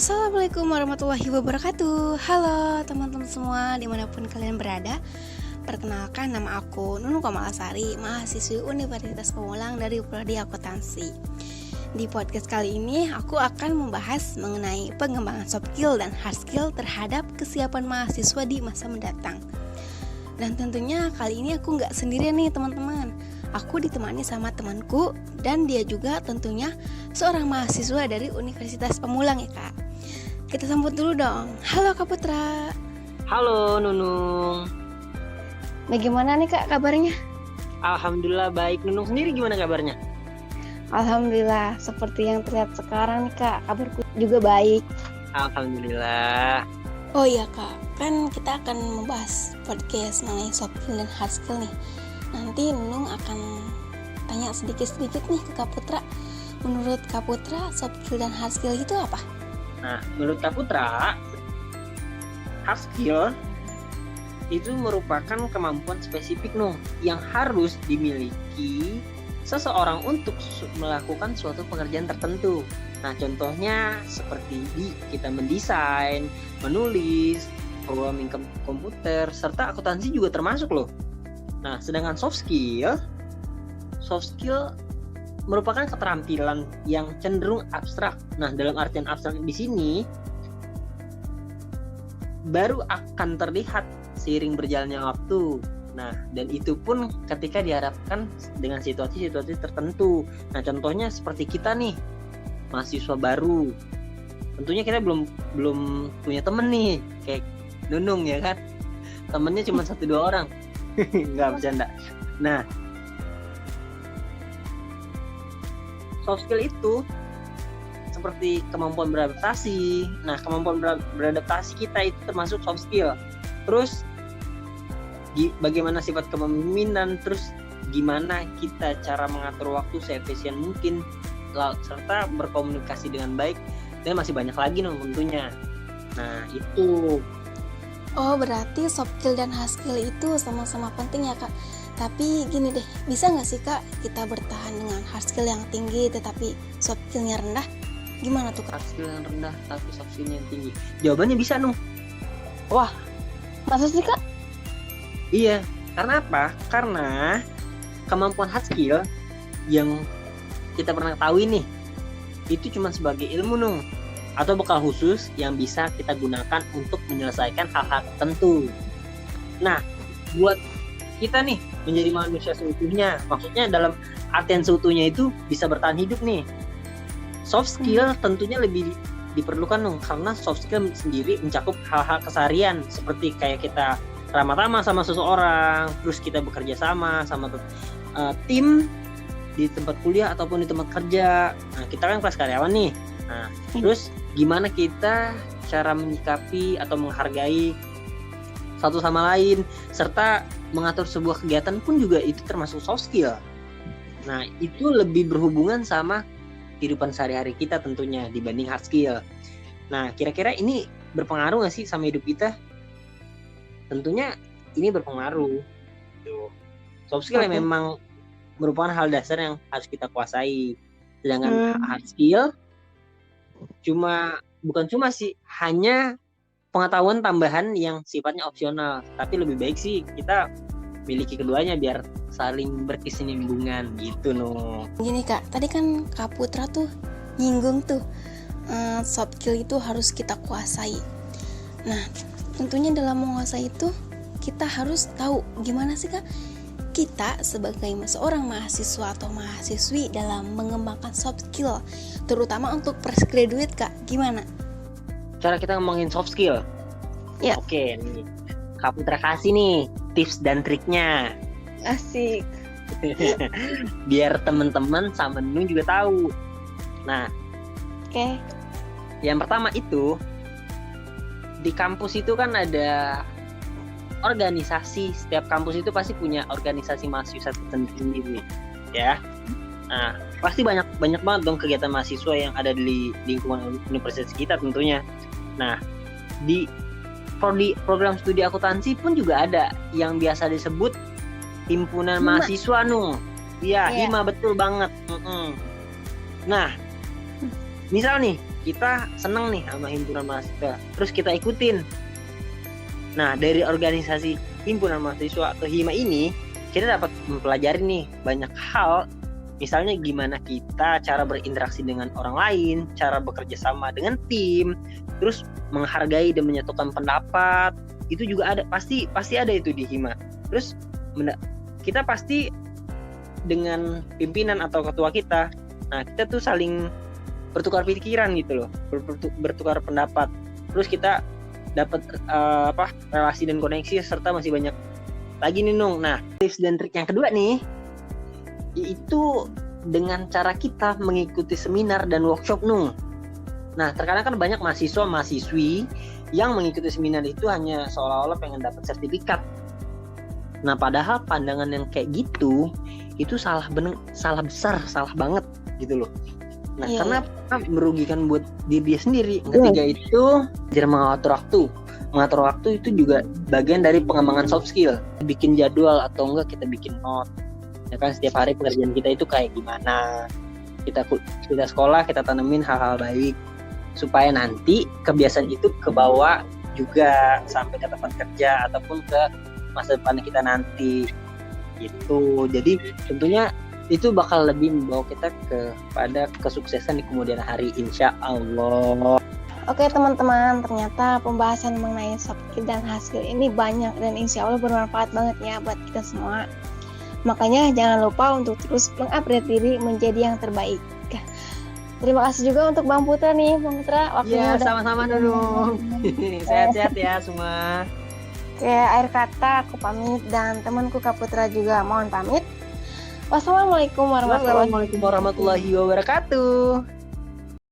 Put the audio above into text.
Assalamualaikum warahmatullahi wabarakatuh. Halo teman-teman semua dimanapun kalian berada. Perkenalkan, nama aku Nunung Komalasari, mahasiswi Universitas Pamulang dari Prodi Akuntansi. Di podcast kali ini aku akan membahas mengenai pengembangan soft skill dan hard skill terhadap kesiapan mahasiswa di masa mendatang. Dan tentunya kali ini aku nggak sendirian nih teman-teman. Aku ditemani sama temanku dan dia juga tentunya seorang mahasiswa dari Universitas Pamulang ya kak. Kita sambut dulu dong. Halo Kak Putra. Halo Nunung. Bagaimana nih kak kabarnya? Alhamdulillah baik. Nunung sendiri gimana kabarnya? Alhamdulillah, seperti yang terlihat sekarang nih kak, kabarku juga baik. Alhamdulillah. Oh iya kak, kan kita akan membahas podcast mengenai soft skill dan hard skill nih. Nanti Nunung akan tanya sedikit-sedikit nih ke Kak Putra. Menurut Kak Putra, soft skill dan hard skill itu apa? Nah, menurut Kak Putra, hard skill itu merupakan kemampuan spesifik yang harus dimiliki seseorang untuk melakukan suatu pekerjaan tertentu. Nah, contohnya seperti kita mendesain, menulis, programming komputer, serta akuntansi juga termasuk loh. Nah, sedangkan soft skill merupakan keterampilan yang cenderung abstrak. Nah, dalam artian abstrak di sini baru akan terlihat seiring berjalannya waktu. Nah, dan itu pun ketika dihadapkan dengan situasi-situasi tertentu. Nah, contohnya seperti kita nih, mahasiswa baru. Tentunya kita belum punya temen nih, kayak Nunung ya kan. Temennya cuma 1-2 orang. Nggak bercanda. Nah, soft skill itu seperti kemampuan beradaptasi. Nah, kemampuan beradaptasi kita itu termasuk soft skill. Terus bagaimana sifat kepemimpinan, terus gimana kita cara mengatur waktu seefisien mungkin, serta berkomunikasi dengan baik, dan masih banyak lagi tentunya. Nah, itu. Oh, berarti soft skill dan hard skill itu sama-sama penting ya kak. Tapi gini deh, bisa nggak sih kak kita bertahan dengan hard skill yang tinggi tetapi soft skillnya rendah? Gimana tuh kak? Hard skill yang rendah tapi soft skillnya yang tinggi. Jawabannya bisa Wah, masa sih kak? Iya, karena apa? Karena kemampuan hard skill yang kita pernah ketahui nih, itu cuma sebagai ilmu atau bekal khusus yang bisa kita gunakan untuk menyelesaikan hal-hal tertentu. Nah, buat kita nih menjadi manusia seutuhnya, maksudnya dalam artian seutuhnya itu bisa bertahan hidup nih. Soft skill tentunya lebih diperlukan karena soft skill sendiri mencakup hal-hal keseharian seperti kayak kita ramah-tamah sama seseorang, terus kita bekerja sama tim di tempat kuliah ataupun di tempat kerja. Nah, kita kan kelas karyawan nih. Nah, terus gimana kita cara menyikapi atau menghargai satu sama lain, serta mengatur sebuah kegiatan pun juga itu termasuk soft skill. Nah, itu lebih berhubungan sama kehidupan sehari-hari kita tentunya dibanding hard skill. Nah, kira-kira ini berpengaruh nggak sih sama hidup kita? Tentunya ini berpengaruh. Soft skill yang memang merupakan hal dasar yang harus kita kuasai. Sedangkan hard skill bukan cuma sih hanya pengetahuan tambahan yang sifatnya opsional, tapi lebih baik sih kita miliki keduanya biar saling berkesinambungan gitu Gini kak, tadi kan Kak Putra tuh nyinggung tuh soft skill itu harus kita kuasai. Nah, tentunya dalam menguasai itu kita harus tahu gimana sih kak kita sebagai seorang mahasiswa atau mahasiswi dalam mengembangkan soft skill, terutama untuk fresh graduate kak, gimana? Cara kita ngomongin soft skill? Ya. Oke, nih Kak Putra kasih nih tips dan triknya. Asik. Biar teman-teman sama Nung juga tahu. Nah, Oke. Yang pertama itu di kampus itu kan ada organisasi. Setiap kampus itu pasti punya organisasi mahasiswa tersendiri, ya. Nah, pasti banyak banget dong kegiatan mahasiswa yang ada di lingkungan universitas kita tentunya. Nah, di program studi akuntansi pun juga ada yang biasa disebut himpunan mahasiswa Iya, HIMA betul banget. Nah, misal nih kita seneng nih sama himpunan mahasiswa, terus kita ikutin. Nah, dari organisasi himpunan mahasiswa atau HIMA ini, kita dapat mempelajari nih banyak hal, misalnya gimana kita cara berinteraksi dengan orang lain, cara bekerja sama dengan tim, terus menghargai dan menyatukan pendapat. Itu juga ada, pasti ada itu di HIMA. Terus kita pasti dengan pimpinan atau ketua kita, nah kita tuh saling bertukar pikiran gitu loh, bertukar pendapat. Terus kita dapat relasi dan koneksi, serta masih banyak lagi nih Nung. Nah, tips dan trik yang kedua nih, yaitu dengan cara kita mengikuti seminar dan workshop Nung. Nah, terkadang kan banyak mahasiswa-mahasiswi yang mengikuti seminar itu hanya seolah-olah pengen dapat sertifikat. Nah, padahal pandangan yang kayak gitu itu salah besar, salah banget gitu loh. Nah, karena merugikan buat diri dia sendiri. Ketiga itu belajar mengatur waktu. Mengatur waktu itu juga bagian dari pengembangan soft skill. Bikin jadwal atau enggak kita bikin note. Ya kan, setiap hari pekerjaan kita itu kayak gimana. Kita sekolah, kita tanemin hal-hal baik supaya nanti kebiasaan itu kebawa juga sampai ke tempat kerja ataupun ke masa depan kita nanti gitu. Jadi tentunya itu bakal lebih membawa kita kepada kesuksesan di kemudian hari, insya Allah. Oke teman-teman, ternyata pembahasan mengenai soft skill dan hard skill ini banyak dan insya Allah bermanfaat banget ya buat kita semua. Makanya jangan lupa untuk terus mengupgrade diri menjadi yang terbaik. Terima kasih juga untuk Bang Putra nih, Bang Putra. Waktunya sama-sama Nunung. Sehat-sehat ya semua. Oke, akhir kata aku pamit dan temanku Kak Putra juga mohon pamit. Wassalamualaikum warahmatullahi wabarakatuh.